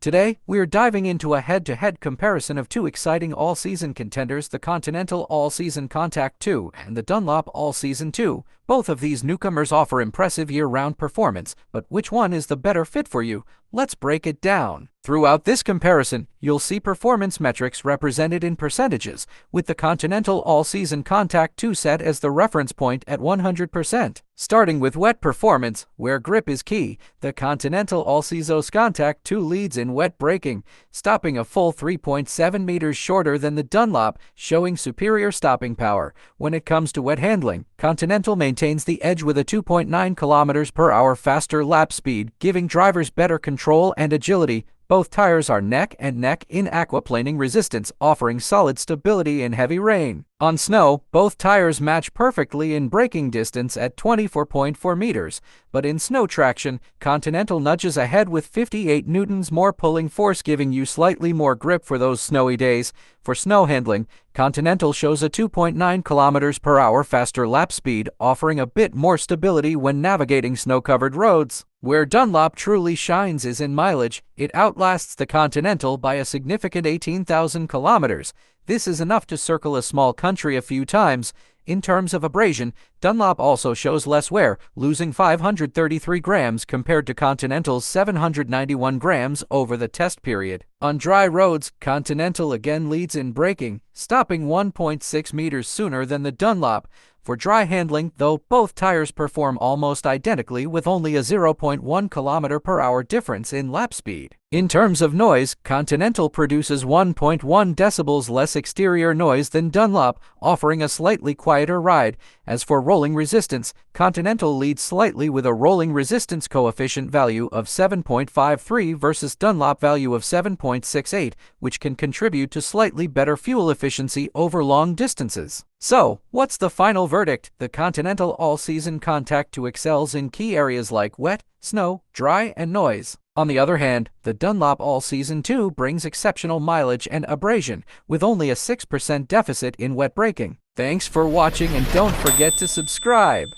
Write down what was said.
Today, we're diving into a head-to-head comparison of two exciting all-season contenders, the Continental AllSeasonContact 2 and the Dunlop All-Season 2. Both of these newcomers offer impressive year-round performance, but which one is the better fit for you? Let's break it down. Throughout this comparison, you'll see performance metrics represented in percentages, with the Continental AllSeasonContact 2 set as the reference point at 100%. Starting with wet performance, where grip is key, the Continental AllSeasonContact 2 leads in wet braking, stopping a full 3.7 meters shorter than the Dunlop, showing superior stopping power. When it comes to wet handling, Continental maintains the edge with a 2.9 kilometers per hour faster lap speed, giving drivers better control and agility. Both tires are neck and neck in aquaplaning resistance, offering solid stability in heavy rain. On snow, both tires match perfectly in braking distance at 24.4 meters, but in snow traction, Continental nudges ahead with 58 newtons more pulling force, giving you slightly more grip for those snowy days. For snow handling, Continental shows a 2.9 kilometers per hour faster lap speed, offering a bit more stability when navigating snow-covered roads. Where Dunlop truly shines is in mileage. It outlasts the Continental by a significant 18,000 kilometers. This is enough to circle a small country a few times. In terms of abrasion, Dunlop also shows less wear, losing 533 grams compared to Continental's 791 grams over the test period. On dry roads, Continental again leads in braking, stopping 1.6 meters sooner than the Dunlop. For dry handling, though, both tires perform almost identically with only a 0.1 kilometer per hour difference in lap speed. In terms of noise, Continental produces 1.1 decibels less exterior noise than Dunlop, offering a slightly quieter ride. As for rolling resistance, Continental leads slightly with a rolling resistance coefficient value of 7.53 versus Dunlop value of 7.68, which can contribute to slightly better fuel efficiency over long distances. So, what's the final verdict? The Continental AllSeasonContact 2 excels in key areas like wet, snow, dry, and noise. On the other hand, the Dunlop All-Season 2 brings exceptional mileage and abrasion, with only a 6% deficit in wet braking. Thanks for watching, and don't forget to subscribe.